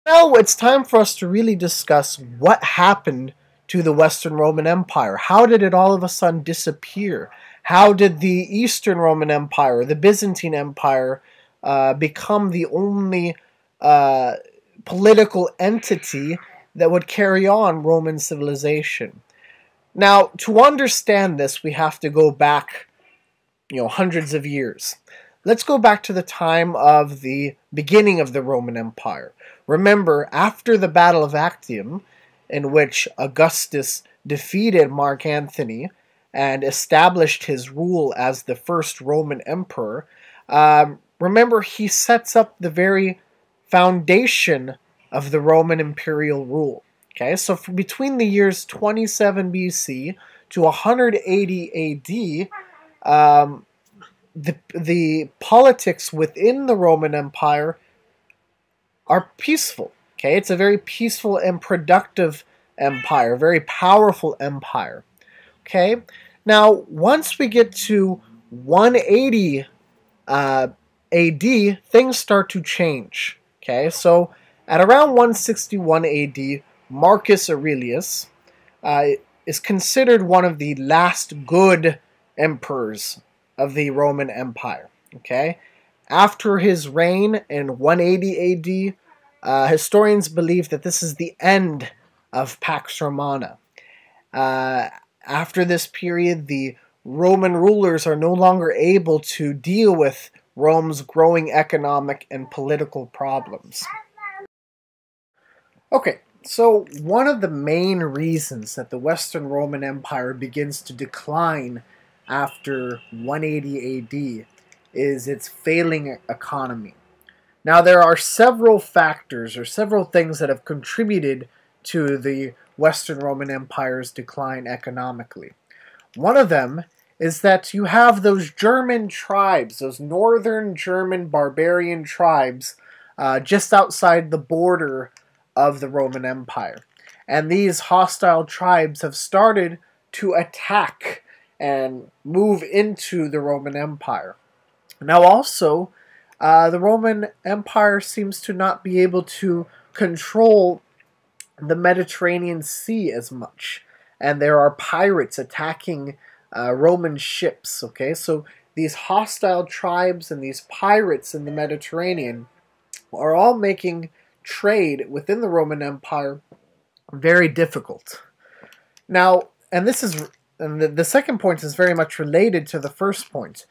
Now it's time for us to really discuss what happened to the Western Roman Empire. How did it all of a sudden disappear? How did the Eastern Roman Empire, the Byzantine Empire, become the only uh, political entity that would carry on Roman civilization? Now, to understand this, we have to go back, hundreds of years. Let's go back to the time of the beginning of the Roman Empire. Remember, after the Battle of Actium, in which Augustus defeated Mark Antony and established his rule as the first Roman emperor, remember he sets up the very foundation of the Roman imperial rule. Okay, so between the years 27 BC to 180 AD, the politics within the Roman Empire are peaceful. Okay, it's a very peaceful and productive empire, very powerful empire. Okay, now once we get to 180 AD, things start to change. Okay, so at around 161 AD, Marcus Aurelius is considered one of the last good emperors of the Roman Empire. Okay, after his reign in 180 AD, historians believe that this is the end of Pax Romana. After this period, the Roman rulers are no longer able to deal with Rome's growing economic and political problems. Okay, so one of the main reasons that the Western Roman Empire begins to decline after 180 AD is its failing economy. Now, there are several factors or several things that have contributed to the Western Roman Empire's decline economically. One of them is that you have those German tribes, those northern German barbarian tribes, just outside the border of the Roman Empire. And these hostile tribes have started to attack and move into the Roman Empire. Now also, the Roman Empire seems to not be able to control the Mediterranean Sea as much. And there are pirates attacking Roman ships, okay? So these hostile tribes and these pirates in the Mediterranean are all making trade within the Roman Empire very difficult. Now, and the second point is very much related to the first point.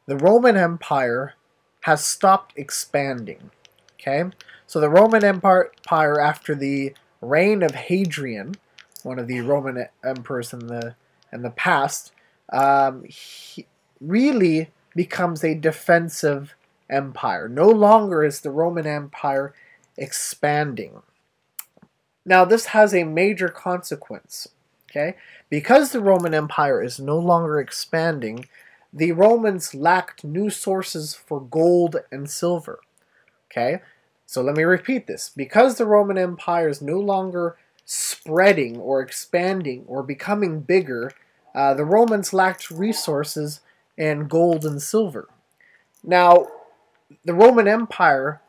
The Roman Empire has stopped expanding. Okay, so the Roman Empire, after the reign of Hadrian, one of the Roman emperors in the past, really becomes a defensive empire. No longer is the Roman Empire expanding. Now, this has a major consequence. Okay, because the Roman Empire is no longer expanding, the Romans lacked new sources for gold and silver. Okay, so let me repeat this. Because the Roman Empire is no longer spreading or expanding or becoming bigger, the Romans lacked resources in gold and silver. Now, the Roman Empire,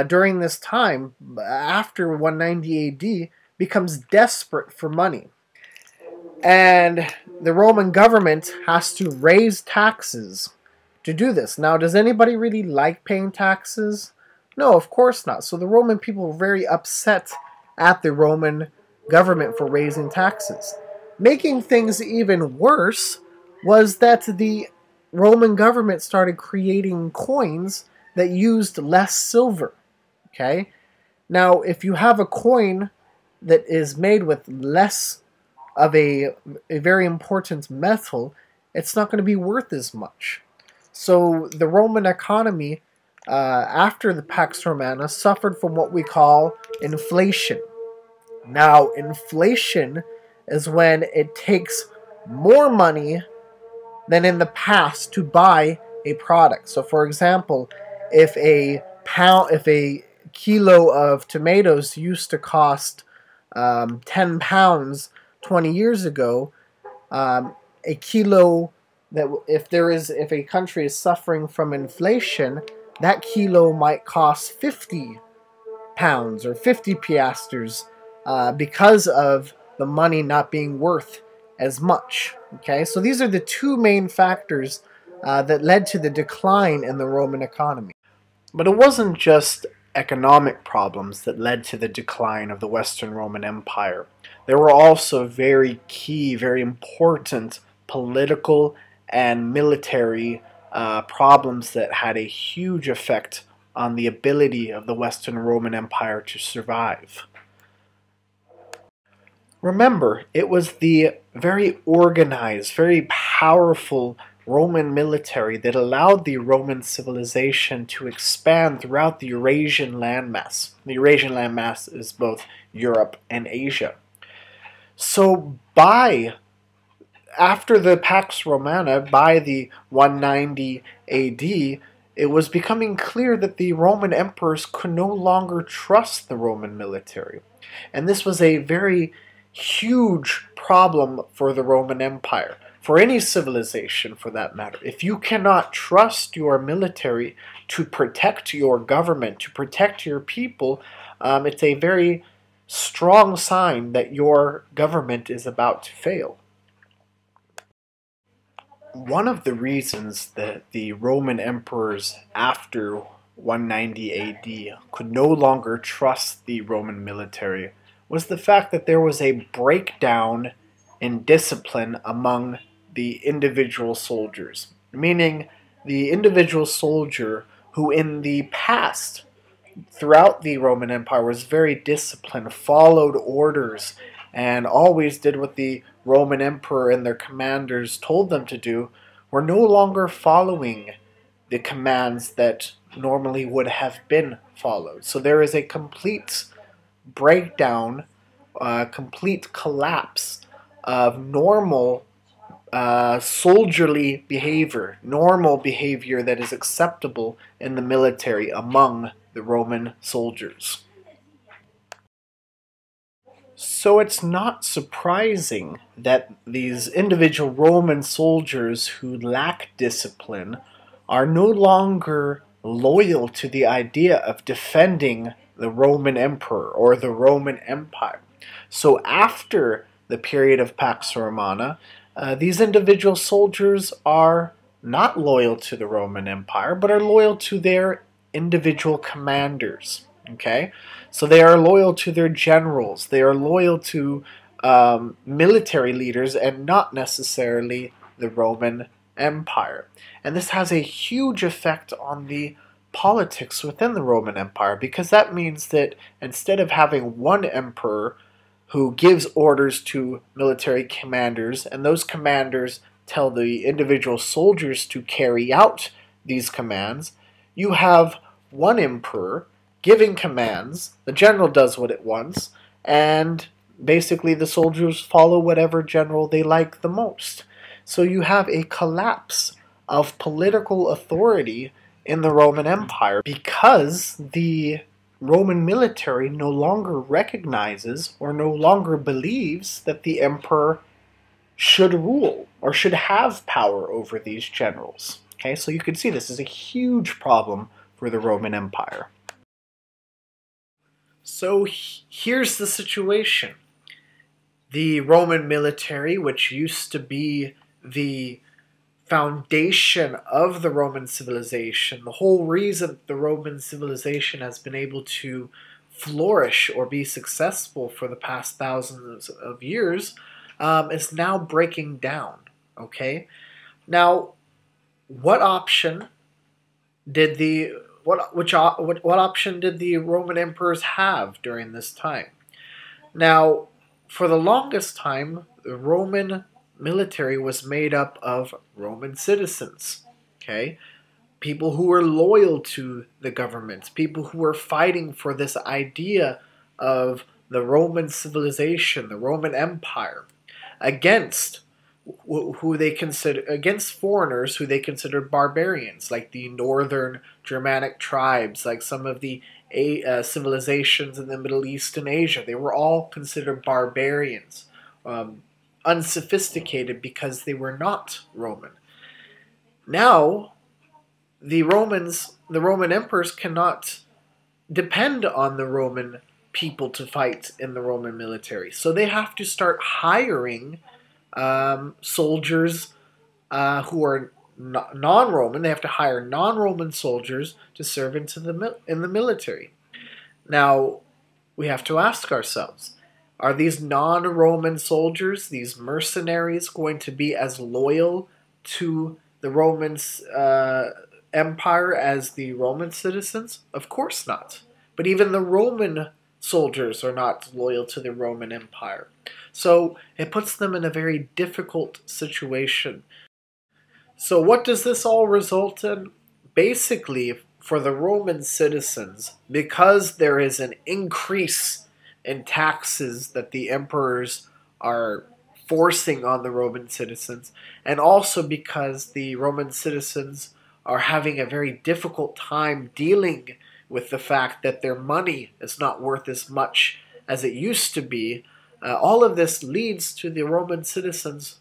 during this time, after 190 AD, becomes desperate for money. And the Roman government has to raise taxes to do this. Now, does anybody really like paying taxes? No, of course not. So the Roman people were very upset at the Roman government for raising taxes. Making things even worse was that the Roman government started creating coins that used less silver. Okay? Now, if you have a coin that is made with less of a very important metal, it's not going to be worth as much. So the Roman economy, after the Pax Romana, suffered from what we call inflation. Now, inflation is when it takes more money than in the past to buy a product. So, for example, if a kilo of tomatoes used to cost 10 pounds 20 years ago, a kilo that if a country is suffering from inflation, that kilo might cost 50 pounds or 50 piastres because of the money not being worth as much. Okay, so these are the two main factors that led to the decline in the Roman economy. But it wasn't just economic problems that led to the decline of the Western Roman Empire. There were also very key, very important political and military problems that had a huge effect on the ability of the Western Roman Empire to survive. Remember, it was the very organized, very powerful Roman military that allowed the Roman civilization to expand throughout the Eurasian landmass. The Eurasian landmass is both Europe and Asia. So after the Pax Romana, by the 190 AD, it was becoming clear that the Roman emperors could no longer trust the Roman military. And this was a very huge problem for the Roman Empire, for any civilization for that matter. If you cannot trust your military to protect your government, to protect your people, it's a very strong sign that your government is about to fail. One of the reasons that the Roman emperors after 190 AD could no longer trust the Roman military was the fact that there was a breakdown in discipline among the individual soldiers. Meaning, the individual soldier who in the past, throughout the Roman Empire, was very disciplined, followed orders, and always did what the Roman Emperor and their commanders told them to do, were no longer following the commands that normally would have been followed. So there is a complete breakdown, complete collapse of normal soldierly behavior, normal behavior that is acceptable in the military among the Roman soldiers. So it's not surprising that these individual Roman soldiers who lack discipline are no longer loyal to the idea of defending the Roman Emperor or the Roman Empire. So after the period of Pax Romana, these individual soldiers are not loyal to the Roman Empire, but are loyal to their individual commanders. Okay, so they are loyal to their generals. They are loyal to military leaders and not necessarily the Roman Empire. And this has a huge effect on the politics within the Roman Empire, because that means that instead of having one emperor who gives orders to military commanders, and those commanders tell the individual soldiers to carry out these commands, you have one emperor giving commands, the general does what it wants, and basically the soldiers follow whatever general they like the most. So you have a collapse of political authority in the Roman Empire because the Roman military no longer recognizes or no longer believes that the emperor should rule or should have power over these generals. Okay, so you can see this is a huge problem for the Roman Empire. So here's the situation. The Roman military, which used to be the foundation of the Roman civilization, the whole reason the Roman civilization has been able to flourish or be successful for the past thousands of years, is now breaking down. Okay, now what option did the what option did the Roman emperors have during this time? Now, for the longest time, the Roman military was made up of Roman citizens, okay? People who were loyal to the government, people who were fighting for this idea of the Roman civilization, the Roman Empire, against against foreigners who they considered barbarians, like the northern Germanic tribes, like some of the civilizations in the Middle East and Asia. They were all considered barbarians, unsophisticated because they were not Roman. Now, the Roman emperors cannot depend on the Roman people to fight in the Roman military. So they have to start hiring soldiers who are non-Roman. They have to hire non-Roman soldiers to serve in the military. Now, we have to ask ourselves, are these non-Roman soldiers, these mercenaries, going to be as loyal to the Roman Empire as the Roman citizens? Of course not. But even the Roman soldiers are not loyal to the Roman Empire. So it puts them in a very difficult situation. So what does this all result in? Basically, for the Roman citizens, because there is an increase in taxes that the emperors are forcing on the Roman citizens, and also because the Roman citizens are having a very difficult time dealing with the fact that their money is not worth as much as it used to be, all of this leads to Roman citizens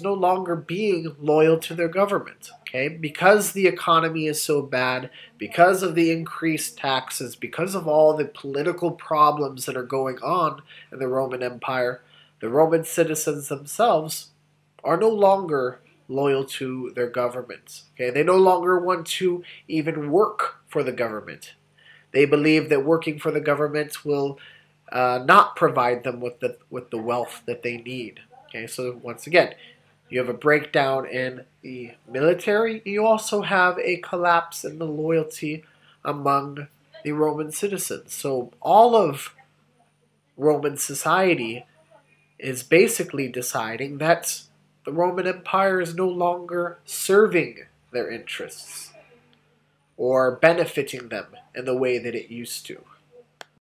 no longer being loyal to their government. Okay, because the economy is so bad, because of the increased taxes, because of all the political problems that are going on in the Roman Empire, the Roman citizens themselves are no longer loyal to their government. Okay, they no longer want to even work for the government. They believe that working for the government will not provide them with the wealth that they need. Okay, so once again, you have a breakdown in the military. You also have a collapse in the loyalty among the Roman citizens. So all of Roman society is basically deciding that the Roman Empire is no longer serving their interests or benefiting them in the way that it used to.